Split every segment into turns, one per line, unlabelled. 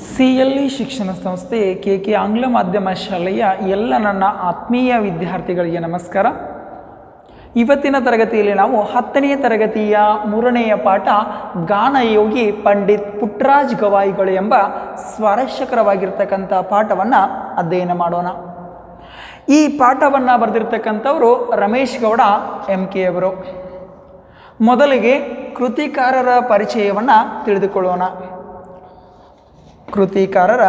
CLE ಶಿಕ್ಷಣ ಸಂಸ್ಥೆ KK ಆಂಗ್ಲ ಮಾಧ್ಯಮ ಶಾಲೆಯ ಎಲ್ಲ ನನ್ನ ಆತ್ಮೀಯ ವಿದ್ಯಾರ್ಥಿಗಳಿಗೆ ನಮಸ್ಕಾರ. ಇವತ್ತಿನ ತರಗತಿಯಲ್ಲಿ ನಾವು 10ನೇ ತರಗತಿಯ 3ನೆಯ ಪಾಠ ಗಾನಯೋಗಿ ಪಂಡಿತ್ ಪುಟ್ಟರಾಜ್ ಗವಾಯಿಗಳು ಎಂಬ ಸ್ವಾರಸ್ಯಕರವಾಗಿರ್ತಕ್ಕಂಥ ಪಾಠವನ್ನು ಅಧ್ಯಯನ ಮಾಡೋಣ. ಈ ಪಾಠವನ್ನು ಬರೆದಿರ್ತಕ್ಕಂಥವರು ರಮೇಶ್ ಗೌಡ MK ಅವರು. ಮೊದಲಿಗೆ ಕೃತಿಕಾರರ ಪರಿಚಯವನ್ನು ತಿಳಿದುಕೊಳ್ಳೋಣ. ಕೃತಿಕಾರರ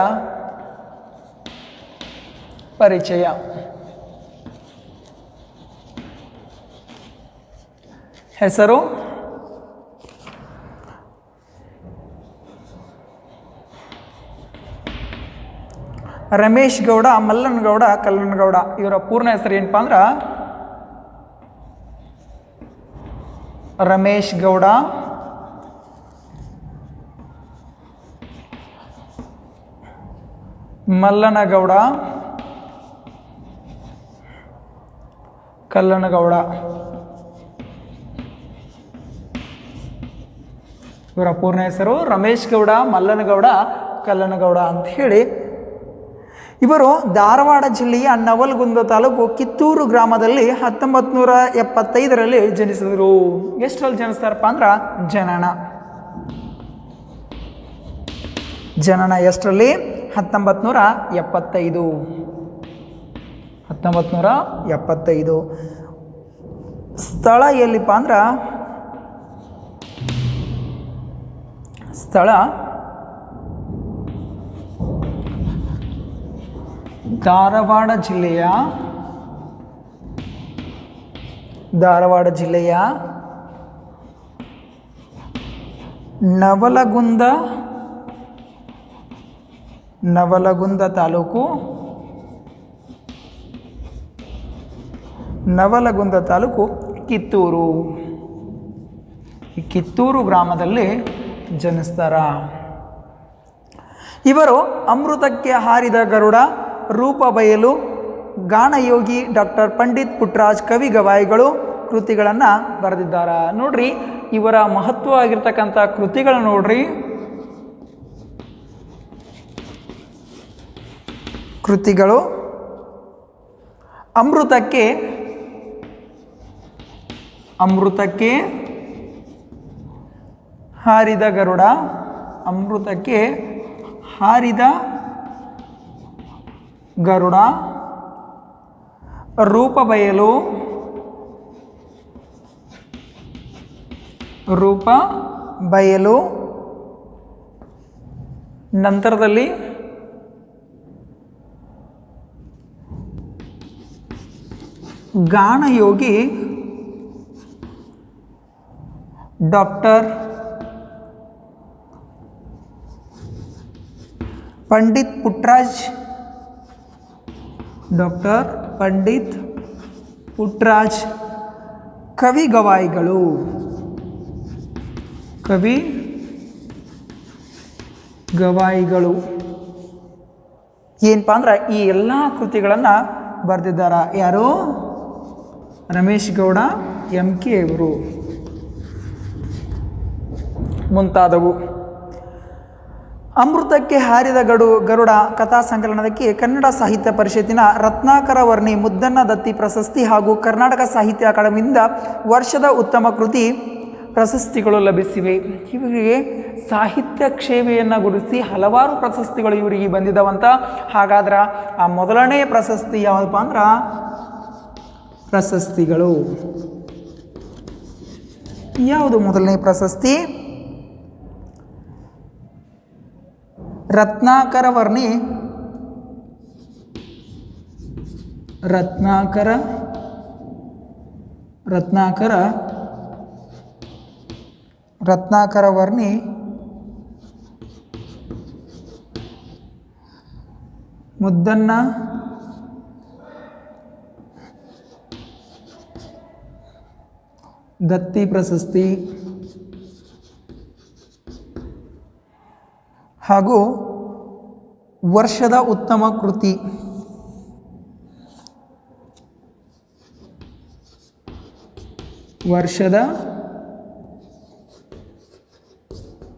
ಪರಿಚಯ. ಹೆಸರು ರಮೇಶ್ ಗೌಡ, ಮಲ್ಲನಗೌಡ, ಕಲ್ಲನಗೌಡ. ಇವರ ಪೂರ್ಣ ಹೆಸರು ಏನಪ್ಪ ಅಂದ್ರೆ ರಮೇಶ್ ಗೌಡ, ಮಲ್ಲನಗೌಡ, ಕಲ್ಲನಗೌಡ. ಇವರ ಪೂರ್ಣ ಹೆಸರು ರಮೇಶ್ ಗೌಡ, ಮಲ್ಲನಗೌಡ, ಕಲ್ಲನಗೌಡ ಅಂತ ಹೇಳಿ. ಇವರು ಧಾರವಾಡ ಜಿಲ್ಲೆಯ ನವಲಗುಂದ ತಾಲೂಕು ಕಿತ್ತೂರು ಗ್ರಾಮದಲ್ಲಿ 1975ರಲ್ಲಿ ಜನಿಸಿದರು. ಎಷ್ಟರಲ್ಲಿ ಜನಿಸ್ತಾರಪ್ಪ ಅಂದ್ರೆ ಜನನ ಎಷ್ಟರಲ್ಲಿ? 1975. ಸ್ಥಳ ಎಲ್ಲಿಪ್ಪ ಅಂದ್ರೆ ಸ್ಥಳ ಧಾರವಾಡ ಜಿಲ್ಲೆಯ ನವಲಗುಂದ ತಾಲೂಕು ಕಿತ್ತೂರು. ಈ ಕಿತ್ತೂರು ಗ್ರಾಮದಲ್ಲಿ ಜನಿಸ್ತಾರ. ಇವರು ಅಮೃತಕ್ಕೆ ಹಾರಿದ ಗರುಡ, ರೂಪ ಬಯಲು, ಗಾನಯೋಗಿ ಡಾಕ್ಟರ್ ಪಂಡಿತ್ ಪುಟ್ಟರಾಜ್ ಕವಿ ಗವಾಯಿಗಳು ಕೃತಿಗಳನ್ನು ಬರೆದಿದ್ದಾರೆ. ನೋಡ್ರಿ, ಇವರ ಮಹತ್ವ ಆಗಿರ್ತಕ್ಕಂಥ ಕೃತಿಗಳು ನೋಡ್ರಿ. ಕೃತಿಗಳು: ಅಮೃತಕ್ಕೆ ಹಾರಿದ ಗರುಡ, ಅಮೃತಕ್ಕೆ ಹಾರಿದ ಗರುಡ, ರೂಪ ಬಯಲು. ನಂತರದಲ್ಲಿ ಗಾನಯೋಗಿ ಡಾಕ್ಟರ್ ಪಂಡಿತ್ ಪುಟ್ಟರಾಜ್ ಕವಿ ಗವಾಯಿಗಳು. ಏನಪ್ಪ ಅಂದ್ರೆ ಈ ಎಲ್ಲ ಕೃತಿಗಳನ್ನು ಬರೆದಿದ್ದಾರೆ. ಯಾರು? ರಮೇಶ್ ಗೌಡ MK ಅವರು. ಮುಂತಾದವು. ಅಮೃತಕ್ಕೆ ಹಾರಿದ ಗರುಡ ಕಥಾ ಸಂಕಲನಕ್ಕೆ ಕನ್ನಡ ಸಾಹಿತ್ಯ ಪರಿಷತ್ತಿನ ರತ್ನಾಕರ ವರ್ಣಿ ಮುದ್ದಣ್ಣ ದತ್ತಿ ಪ್ರಶಸ್ತಿ ಹಾಗೂ ಕರ್ನಾಟಕ ಸಾಹಿತ್ಯ ಅಕಾಡೆಮಿಯಿಂದ ವರ್ಷದ ಉತ್ತಮ ಕೃತಿ ಪ್ರಶಸ್ತಿಗಳು ಲಭಿಸಿವೆ. ಇವರಿಗೆ ಸಾಹಿತ್ಯ ಕ್ಷೇಮೆಯನ್ನು ಗುರುತಿಸಿ ಹಲವಾರು ಪ್ರಶಸ್ತಿಗಳು ಇವರಿಗೆ ಬಂದಿದ್ದಾವಂತ. ಹಾಗಾದ್ರೆ ಆ ಮೊದಲನೇ ಪ್ರಶಸ್ತಿ ಯಾವುದಪ್ಪ ಅಂದ್ರೆ ಪ್ರಶಸ್ತಿಗಳು ಯಾವುದು? ಮೊದಲನೇ ಪ್ರಶಸ್ತಿ ರತ್ನಾಕರ ವರ್ಣಿ ಮುದ್ದಣ್ಣ ದತ್ತಿ ಪ್ರಶಸ್ತಿ ಹಾಗೂ ವರ್ಷದ ಉತ್ತಮ ಕೃತಿ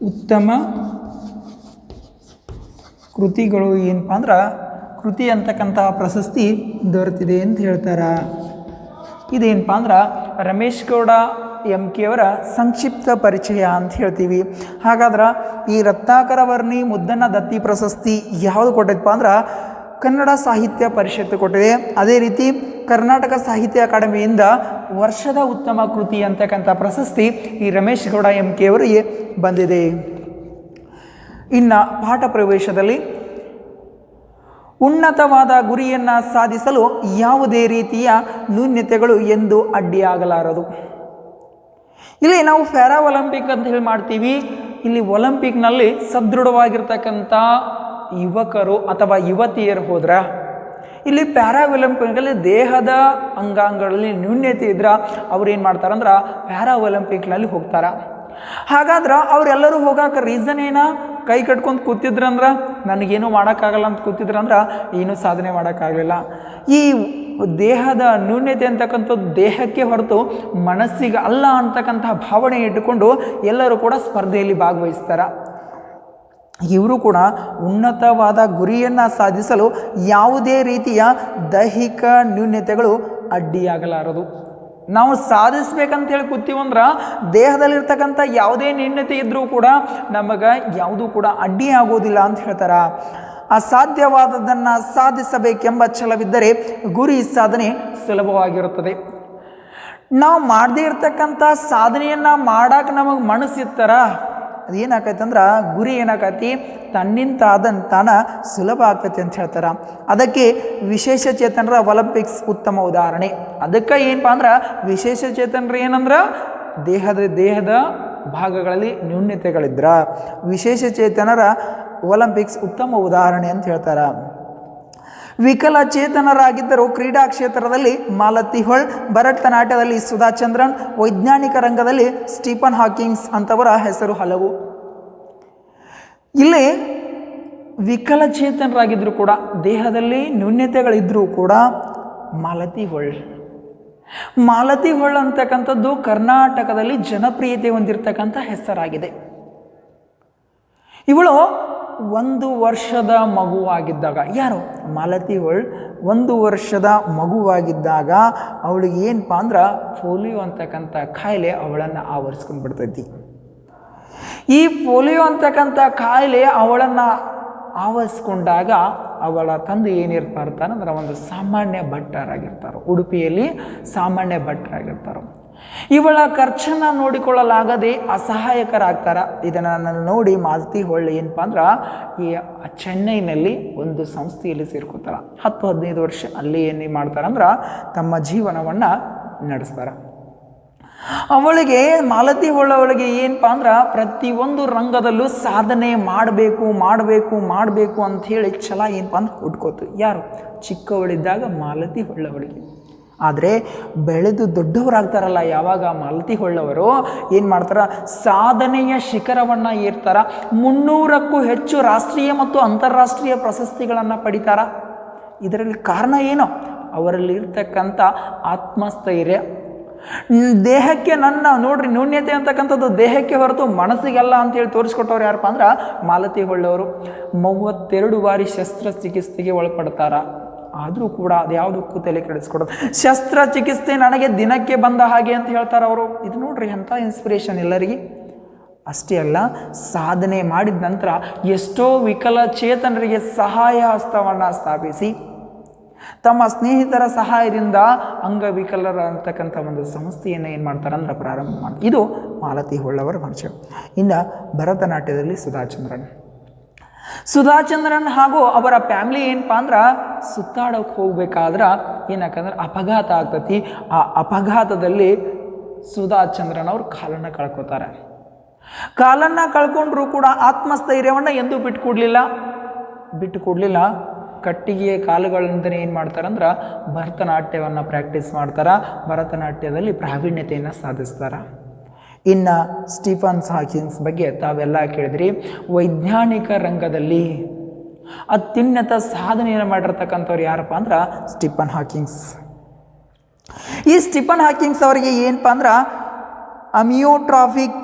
ಉತ್ತಮ ಕೃತಿಗಳು ಏನಪ್ಪ ಅಂದ್ರೆ ಕೃತಿ ಅಂತಕ್ಕಂತಹ ಪ್ರಶಸ್ತಿ ದೊರೆತಿದೆ ಅಂತ ಹೇಳ್ತಾರೆ. ಇದೇನಪ್ಪ ಅಂದ್ರೆ ರಮೇಶ್ ಗೌಡ MK ಅವರ ಸಂಕ್ಷಿಪ್ತ ಪರಿಚಯ ಅಂತ ಹೇಳ್ತೀವಿ. ಹಾಗಾದ್ರೆ ಈ ರತ್ನಾಕರ ವರ್ಣಿ ಮುದ್ದಣ್ಣ ದತ್ತಿ ಪ್ರಶಸ್ತಿ ಯಾವುದು ಕೊಟ್ಟೈತಪ್ಪ ಅಂದ್ರೆ ಕನ್ನಡ ಸಾಹಿತ್ಯ ಪರಿಷತ್ತು ಕೊಟ್ಟಿದೆ. ಅದೇ ರೀತಿ ಕರ್ನಾಟಕ ಸಾಹಿತ್ಯ ಅಕಾಡೆಮಿಯಿಂದ ವರ್ಷದ ಉತ್ತಮ ಕೃತಿ ಅಂತಕ್ಕಂಥ ಪ್ರಶಸ್ತಿ ಈ ರಮೇಶ್ ಗೌಡ MK ಅವರಿಗೆ ಬಂದಿದೆ. ಇನ್ನು ಪಾಠ ಪ್ರವೇಶದಲ್ಲಿ ಉನ್ನತವಾದ ಗುರಿಯನ್ನು ಸಾಧಿಸಲು ಯಾವುದೇ ರೀತಿಯ ನ್ಯೂನ್ಯತೆಗಳು ಎಂದು ಅಡ್ಡಿಯಾಗಲಾರದು. ಇಲ್ಲಿ ನಾವು ಪ್ಯಾರಾ ಒಲಿಂಪಿಕ್ ಅಂತ ಹೇಳಿ ಮಾಡ್ತೀವಿ. ಇಲ್ಲಿ ಒಲಿಂಪಿಕ್ನಲ್ಲಿ ಸದೃಢವಾಗಿರ್ತಕ್ಕಂಥ ಯುವಕರು ಅಥವಾ ಯುವತಿಯರು ಹೋದ್ರ, ಇಲ್ಲಿ ಪ್ಯಾರಾ ಒಲಿಂಪಿಕ್ನಲ್ಲಿ ದೇಹದ ಅಂಗಾಂಗಗಳಲ್ಲಿ ನ್ಯೂನ್ಯತೆ ಇದ್ರೆ ಅವ್ರು ಏನು ಮಾಡ್ತಾರಂದ್ರೆ ಪ್ಯಾರಾ ಒಲಿಂಪಿಕ್ನಲ್ಲಿ ಹೋಗ್ತಾರೆ. ಹಾಗಾದ್ರೆ ಅವರೆಲ್ಲರೂ ಹೋಗಾಕ ರೀಸನ್ ಏನ? ಕೈ ಕಟ್ಕೊಂಡು ಕೂತಿದ್ರಂದ್ರೆ ನನಗೇನು ಮಾಡೋಕ್ಕಾಗಲ್ಲ ಅಂತ ಕೂತಿದ್ರಂದ್ರೆ ಏನೂ ಸಾಧನೆ ಮಾಡೋಕ್ಕಾಗಲಿಲ್ಲ. ಈ ದೇಹದ ನ್ಯೂನ್ಯತೆ ಅಂತಕ್ಕಂಥದ್ದು ದೇಹಕ್ಕೆ ಹೊರತು ಮನಸ್ಸಿಗೆ ಅಲ್ಲ ಅಂತಕ್ಕಂತಹ ಭಾವನೆ ಇಟ್ಟುಕೊಂಡು ಎಲ್ಲರೂ ಕೂಡ ಸ್ಪರ್ಧೆಯಲ್ಲಿ ಭಾಗವಹಿಸ್ತಾರೆ. ಇವರು ಕೂಡ ಉನ್ನತವಾದ ಗುರಿಯನ್ನು ಸಾಧಿಸಲು ಯಾವುದೇ ರೀತಿಯ ದೈಹಿಕ ನ್ಯೂನ್ಯತೆಗಳು ಅಡ್ಡಿಯಾಗಲಾರದು. ನಾವು ಸಾಧಿಸ್ಬೇಕಂತ ಹೇಳಿ ಕೂತೀವಂದ್ರೆ ದೇಹದಲ್ಲಿರ್ತಕ್ಕಂಥ ಯಾವುದೇ ನ್ಯೂನ್ಯತೆ ಇದ್ದರೂ ಕೂಡ ನಮಗೆ ಯಾವುದೂ ಕೂಡ ಅಡ್ಡಿ ಆಗೋದಿಲ್ಲ ಅಂತ ಹೇಳ್ತಾರೆ. ಅಸಾಧ್ಯವಾದದ್ದನ್ನು ಸಾಧಿಸಬೇಕೆಂಬ ಛಲವಿದ್ದರೆ ಗುರಿ ಸಾಧನೆ ಸುಲಭವಾಗಿರುತ್ತದೆ. ನಾವು ಮಾಡದೇ ಇರ್ತಕ್ಕಂಥ ಸಾಧನೆಯನ್ನು ಮಾಡೋಕೆ ನಮಗೆ ಮನಸ್ಸಿರ್ತಾರ, ಅದೇನಾಕೈತೆ ಅಂದ್ರೆ ಗುರಿ ಏನಾಕೈತಿ ತನ್ನಿಂದ ತಾನ ಸುಲಭ ಆಗ್ತೈತಿ ಅಂತ ಹೇಳ್ತಾರೆ. ಅದಕ್ಕೆ ವಿಶೇಷ ಚೇತನರ ಒಲಿಂಪಿಕ್ಸ್ ಉತ್ತಮ ಉದಾಹರಣೆ. ಅದಕ್ಕೆ ಏನಪ್ಪ ಅಂದ್ರೆ ವಿಶೇಷ ಚೇತನರು ಏನಂದ್ರೆ ದೇಹದ ಭಾಗಗಳಲ್ಲಿ ನ್ಯೂನ್ಯತೆಗಳಿದ್ರ ವಿಶೇಷ ಚೇತನರ ಒಲಿಂಪಿಕ್ಸ್ ಉತ್ತಮ ಉದಾಹರಣೆ ಅಂತ ಹೇಳ್ತಾರೆ. ವಿಕಲಚೇತನರಾಗಿದ್ದರೂ ಕ್ರೀಡಾ ಕ್ಷೇತ್ರದಲ್ಲಿ ಮಾಲತಿ ಹೊಳ್, ಭರತನಾಟ್ಯದಲ್ಲಿ ಸುಧಾ ಚಂದ್ರನ್, ವೈಜ್ಞಾನಿಕ ರಂಗದಲ್ಲಿ ಸ್ಟೀಫನ್ ಹಾಕಿಂಗ್ಸ್ ಅಂತವರ ಹೆಸರು ಹಲವು. ಇಲ್ಲಿ ವಿಕಲಚೇತನರಾಗಿದ್ದರೂ ಕೂಡ ದೇಹದಲ್ಲಿ ನ್ಯೂನ್ಯತೆಗಳಿದ್ದರೂ ಕೂಡ ಮಾಲತಿ ಹೊಳ್ ಅಂತಕ್ಕಂಥದ್ದು ಕರ್ನಾಟಕದಲ್ಲಿ ಜನಪ್ರಿಯತೆ ಹೊಂದಿರತಕ್ಕಂಥ ಹೆಸರಾಗಿದೆ. ಇವಳು 1 ವರ್ಷದ ಮಗುವಾಗಿದ್ದಾಗ, ಯಾರು ಮಾಲತಿ ಹೊಳ್ 1 ವರ್ಷದ ಮಗುವಾಗಿದ್ದಾಗ ಅವಳಿಗೆ ಏನಪ್ಪ ಅಂದ್ರೆ ಪೋಲಿಯೋ ಅಂತಕ್ಕಂಥ ಕಾಯಿಲೆ ಅವಳನ್ನು ಆವರಿಸ್ಕೊಂಡು ಬಿಡ್ತೈತಿ. ಈ ಪೋಲಿಯೋ ಅಂತಕ್ಕಂಥ ಕಾಯಿಲೆ ಅವಳನ್ನು ಆವರಿಸ್ಕೊಂಡಾಗ ಅವಳ ತಂದೆ ಏನಿರ್ತಾರಂದ್ರೆ ಒಂದು ಸಾಮಾನ್ಯ ಭಟ್ಟರಾಗಿರ್ತಾರೆ, ಉಡುಪಿಯಲ್ಲಿ ಸಾಮಾನ್ಯ ಭಟ್ಟರಾಗಿರ್ತಾರೆ. ಇವಳ ಖರ್ಚನ್ನು ನೋಡಿಕೊಳ್ಳಲಾಗದೆ ಅಸಹಾಯಕರಾಗ್ತಾರೆ. ಇದನ್ನು ನೋಡಿ ಮಾಲತಿ ಹೊಳ್ಳಿ ಏನಪ್ಪ ಅಂದ್ರೆ ಈ ಚೆನ್ನೈನಲ್ಲಿ ಒಂದು ಸಂಸ್ಥೆಯಲ್ಲಿ ಸೇರ್ಕೋತಾರೆ. 10-15 ವರ್ಷ ಅಲ್ಲಿ ಏನು ಮಾಡ್ತಾರಂದ್ರೆ ತಮ್ಮ ಜೀವನವನ್ನು ನಡೆಸ್ತಾರೆ. ಅವಳಿಗೆ ಮಾಲತಿ ಹೊಳ್ಳವಳಿಗೆ ಏನಪ್ಪ ಅಂದ್ರೆ ಪ್ರತಿಯೊಂದು ರಂಗದಲ್ಲೂ ಸಾಧನೆ ಮಾಡಬೇಕು ಅಂಥೇಳಿ ಛಲ ಏನಪ್ಪ ಅಂದ್ರೆ ಹುಡ್ಕೋತು. ಯಾರು ಚಿಕ್ಕವಳಿದ್ದಾಗ ಮಾಲತಿ ಹೊಳ್ಳವಳಿಗೆ. ಆದರೆ ಬೆಳೆದು ದೊಡ್ಡವರಾಗ್ತಾರಲ್ಲ ಯಾವಾಗ ಮಾಲತಿ ಹೊಳ್ಳವರು ಏನು ಮಾಡ್ತಾರೆ, ಸಾಧನೆಯ ಶಿಖರವನ್ನು ಏರ್ತಾರ. 300ಕ್ಕೂ ಹೆಚ್ಚು ರಾಷ್ಟ್ರೀಯ ಮತ್ತು ಅಂತಾರಾಷ್ಟ್ರೀಯ ಪ್ರಶಸ್ತಿಗಳನ್ನು ಪಡಿತಾರ. ಇದರಲ್ಲಿ ಕಾರಣ ಏನು? ಅವರಲ್ಲಿ ಇರ್ತಕ್ಕಂಥ ಆತ್ಮಸ್ಥೈರ್ಯ. ದೇಹಕ್ಕೆ ನೋಡ್ರಿ ನ್ಯೂನ್ಯತೆ ಅಂತಕ್ಕಂಥದ್ದು ದೇಹಕ್ಕೆ ಹೊರತು ಮನಸ್ಸಿಗಲ್ಲ ಅಂತೇಳಿ ತೋರಿಸ್ಕೊಟ್ಟವ್ರು ಯಾರಪ್ಪ ಅಂದ್ರೆ ಮಾಲತಿ ಹೊಳ್ಳವರು. 32 ಬಾರಿ ಶಸ್ತ್ರಚಿಕಿತ್ಸೆಗೆ ಒಳಪಡ್ತಾರ. ಆದರೂ ಕೂಡ ಅದು ಯಾವುದಕ್ಕೂ ತಲೆ ಕೆಡಿಸ್ಕೊಡೋದು. ಶಸ್ತ್ರಚಿಕಿತ್ಸೆ ನನಗೆ ದಿನಕ್ಕೆ ಬಂದ ಹಾಗೆ ಅಂತ ಹೇಳ್ತಾರೆ ಅವರು. ಇದು ನೋಡ್ರಿ ಅಂಥ ಇನ್ಸ್ಪಿರೇಷನ್ ಎಲ್ಲರಿಗೆ. ಅಷ್ಟೇ ಅಲ್ಲ, ಸಾಧನೆ ಮಾಡಿದ ನಂತರ ಎಷ್ಟೋ ವಿಕಲಚೇತನರಿಗೆ ಸಹಾಯ ಹಸ್ತವನ್ನು ಸ್ಥಾಪಿಸಿ ತಮ್ಮ ಸ್ನೇಹಿತರ ಸಹಾಯದಿಂದ ಅಂಗವಿಕಲರ ಅಂತಕ್ಕಂಥ ಒಂದು ಸಂಸ್ಥೆಯನ್ನು ಏನು ಮಾಡ್ತಾರೆ ಅಂದ್ರೆ ಪ್ರಾರಂಭ ಮಾಡಿ. ಇದು ಮಾಲತಿ ಹೊಳ್ಳವರ ಪರಿಚಯ. ಇನ್ನು ಭರತನಾಟ್ಯದಲ್ಲಿ ಸುಧಾ ಚಂದ್ರನ್ ಹಾಗೂ ಅವರ ಫ್ಯಾಮಿಲಿ ಏನಪ್ಪ ಅಂದ್ರೆ ಸುತ್ತಾಡೋಕೆ ಹೋಗ್ಬೇಕಾದ್ರೆ ಏನಕ್ಕಂದ್ರೆ ಅಪಘಾತ ಆಗ್ತತಿ. ಆ ಅಪಘಾತದಲ್ಲಿ ಸುಧಾ ಚಂದ್ರನ್ ಅವ್ರು ಕಾಲನ್ನು ಕಳ್ಕೊತಾರೆ. ಕಾಲನ್ನು ಕಳ್ಕೊಂಡ್ರೂ ಕೂಡ ಆತ್ಮಸ್ಥೈರ್ಯವನ್ನು ಎಂದೂ ಬಿಟ್ಟುಕೊಡ್ಲಿಲ್ಲ. ಕಟ್ಟಿಗೆಯ ಕಾಲುಗಳಿಂದನೇ ಏನು ಮಾಡ್ತಾರಂದ್ರೆ ಭರತನಾಟ್ಯವನ್ನು ಪ್ರಾಕ್ಟೀಸ್ ಮಾಡ್ತಾರೆ. ಭರತನಾಟ್ಯದಲ್ಲಿ ಪ್ರಾವೀಣ್ಯತೆಯನ್ನು ಸಾಧಿಸ್ತಾರೆ. ಇನ್ನು ಸ್ಟೀಫನ್ ಹಾಕಿಂಗ್ಸ್ ಬಗ್ಗೆ ತಾವೆಲ್ಲ ಕೇಳಿದ್ರಿ. ವೈಜ್ಞಾನಿಕ ರಂಗದಲ್ಲಿ ಅತ್ಯುನ್ನತ ಸಾಧನೆಯನ್ನು ಮಾಡಿರ್ತಕ್ಕಂಥವ್ರು ಯಾರಪ್ಪ ಅಂದ್ರೆ ಸ್ಟೀಫನ್ ಹಾಕಿಂಗ್ಸ್. ಈ ಸ್ಟೀಫನ್ ಹಾಕಿಂಗ್ಸ್ ಅವರಿಗೆ ಏನಪ್ಪ ಅಂದ್ರೆ ಅಮಿಯೋಟ್ರಾಫಿಕ್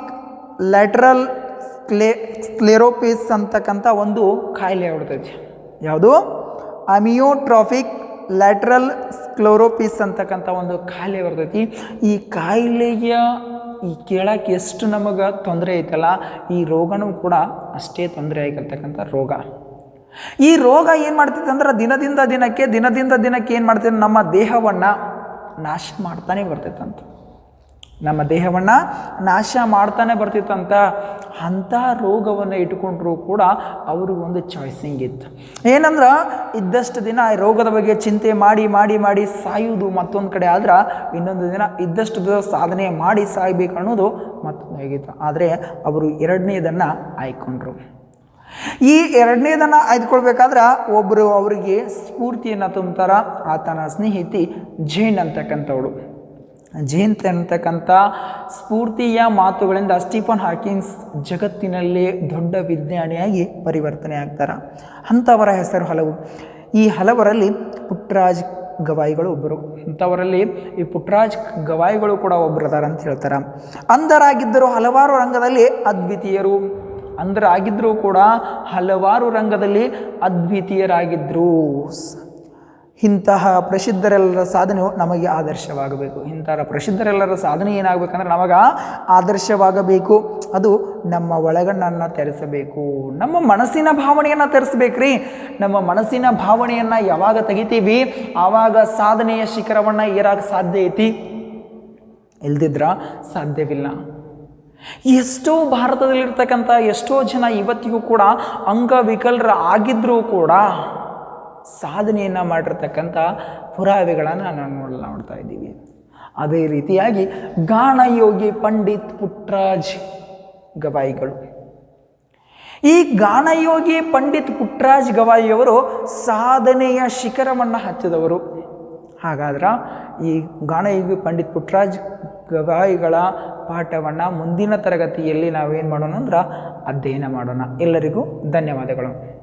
ಲ್ಯಾಟ್ರಲ್ ಸ್ಕ್ಲೆರೋಪಿಸ್ ಅಂತಕ್ಕಂಥ ಒಂದು ಕಾಯಿಲೆ ಆಗ್ಬಿಡ್ತೈತಿ. ಯಾವುದು? ಅಮಿಯೋಟ್ರಾಫಿಕ್ ಲ್ಯಾಟ್ರಲ್ ಸ್ಕ್ಲೆರೋಪಿಸ್ ಅಂತಕ್ಕಂಥ ಒಂದು ಕಾಯಿಲೆ ಬರ್ತೈತಿ. ಈ ಕಾಯಿಲೆಯ ಕೇಳಕ್ಕೆ ಎಷ್ಟು ನಮಗೆ ತೊಂದರೆ ಐತಲ್ಲ, ಈ ರೋಗನೂ ಕೂಡ ಅಷ್ಟೇ ತೊಂದರೆ ಆಗಿರ್ತಕ್ಕಂಥ ರೋಗ. ಈ ರೋಗ ಏನು ಮಾಡ್ತೈತೆ ಅಂದ್ರೆ ದಿನದಿಂದ ದಿನಕ್ಕೆ ಏನು ಮಾಡ್ತೈತೆ, ನಮ್ಮ ದೇಹವನ್ನು ನಾಶ ಮಾಡ್ತಾನೆ ಬರ್ತೈತಂತ. ನಮ್ಮ ದೇಹವನ್ನು ನಾಶ ಮಾಡ್ತಾನೆ ಬರ್ತಿತ್ತಂತ. ಅಂಥ ರೋಗವನ್ನು ಇಟ್ಕೊಂಡ್ರೂ ಕೂಡ ಅವ್ರಿಗೊಂದು ಚಾಯ್ಸಿಂಗ್ ಇತ್ತು. ಏನಂದ್ರೆ ಇದ್ದಷ್ಟು ದಿನ ಈ ರೋಗದ ಬಗ್ಗೆ ಚಿಂತೆ ಮಾಡಿ ಸಾಯುವುದು ಮತ್ತೊಂದು ಕಡೆ ಆದ್ರೆ, ಇನ್ನೊಂದು ದಿನ ಇದ್ದಷ್ಟು ದಿನ ಸಾಧನೆ ಮಾಡಿ ಸಾಯ್ಬೇಕು ಅನ್ನೋದು ಮತ್ತೊಂದು ಆಗಿತ್ತು. ಆದರೆ ಅವರು ಎರಡನೇದನ್ನು ಆಯ್ಕೊಂಡ್ರು. ಈ ಎರಡನೇದನ್ನು ಆಯ್ದುಕೊಳ್ಬೇಕಾದ್ರೆ ಒಬ್ಬರು ಅವರಿಗೆ ಸ್ಫೂರ್ತಿಯನ್ನು ತುಂಬ್ತಾರ. ಆತನ ಸ್ನೇಹಿತಿ ಜೇನ್ ಅಂತಕ್ಕಂಥವಳು. ಜೇನ್ ಅಂತಕ್ಕಂಥ ಸ್ಫೂರ್ತಿಯ ಮಾತುಗಳಿಂದ ಸ್ಟೀಫನ್ ಹಾಕಿನ್ಸ್ ಜಗತ್ತಿನಲ್ಲೇ ದೊಡ್ಡ ವಿಜ್ಞಾನಿಯಾಗಿ ಪರಿವರ್ತನೆ ಆಗ್ತಾರೆ. ಅಂಥವರ ಹೆಸರು ಹಲವು. ಈ ಹಲವರಲ್ಲಿ ಪುಟ್ಟರಾಜ್ ಗವಾಯಿಗಳು ಒಬ್ಬರು. ಅಂಥವರಲ್ಲಿ ಈ ಪುಟ್ಟರಾಜ್ ಗವಾಯಿಗಳು ಕೂಡ ಒಬ್ಬರದಾರ ಅಂತ ಹೇಳ್ತಾರೆ. ಅಂಧರಾಗಿದ್ದರೂ ಹಲವಾರು ರಂಗದಲ್ಲಿ ಅದ್ವಿತೀಯರು. ಅಂಧರಾಗಿದ್ದರೂ ಕೂಡ ಹಲವಾರು ರಂಗದಲ್ಲಿ ಅದ್ವಿತೀಯರಾಗಿದ್ದರು. ಇಂತಹ ಪ್ರಸಿದ್ಧರೆಲ್ಲರ ಸಾಧನೆಯು ನಮಗೆ ಆದರ್ಶವಾಗಬೇಕು. ಇಂತಹ ಪ್ರಸಿದ್ಧರೆಲ್ಲರ ಸಾಧನೆ ಏನಾಗಬೇಕಂದ್ರೆ ನಮಗೆ ಆದರ್ಶವಾಗಬೇಕು. ಅದು ನಮ್ಮ ಒಳಗಣ್ಣನ್ನು ತೆರೆಸಬೇಕು, ನಮ್ಮ ಮನಸ್ಸಿನ ಭಾವನೆಯನ್ನು ತೆರೆಸಬೇಕ್ರಿ. ನಮ್ಮ ಮನಸ್ಸಿನ ಭಾವನೆಯನ್ನು ಯಾವಾಗ ತೆಗಿತೀವಿ ಆವಾಗ ಸಾಧನೆಯ ಶಿಖರವನ್ನು ಏರಕ್ಕೆ ಸಾಧ್ಯ ಐತಿ, ಇಲ್ದಿದ್ರ ಸಾಧ್ಯವಿಲ್ಲ. ಎಷ್ಟೋ ಭಾರತದಲ್ಲಿರ್ತಕ್ಕಂಥ ಎಷ್ಟೋ ಜನ ಇವತ್ತಿಗೂ ಕೂಡ ಅಂಗವಿಕಲರ ಆಗಿದ್ದರೂ ಕೂಡ ಸಾಧನೆಯನ್ನು ಮಾಡಿರ್ತಕ್ಕಂಥ ಪುರಾವೆಗಳನ್ನು ನಾವು ನೋಡ್ತಾ ಇದ್ದೀವಿ. ಅದೇ ರೀತಿಯಾಗಿ ಗಾನಯೋಗಿ ಪಂಡಿತ್ ಪುಟ್ಟರಾಜ್ ಗವಾಯಿಗಳು. ಈ ಗಾನಯೋಗಿ ಪಂಡಿತ್ ಪುಟ್ಟರಾಜ್ ಗವಾಯಿಯವರು ಸಾಧನೆಯ ಶಿಖರವನ್ನು ಹಚ್ಚಿದವರು. ಹಾಗಾದ್ರೆ ಈ ಗಾನಯೋಗಿ ಪಂಡಿತ್ ಪುಟ್ಟರಾಜ್ ಗವಾಯಿಗಳ ಪಾಠವನ್ನು ಮುಂದಿನ ತರಗತಿಯಲ್ಲಿ ನಾವೇನು ಮಾಡೋಣ ಅಂದ್ರೆ ಅಧ್ಯಯನ ಮಾಡೋಣ. ಎಲ್ಲರಿಗೂ ಧನ್ಯವಾದಗಳು.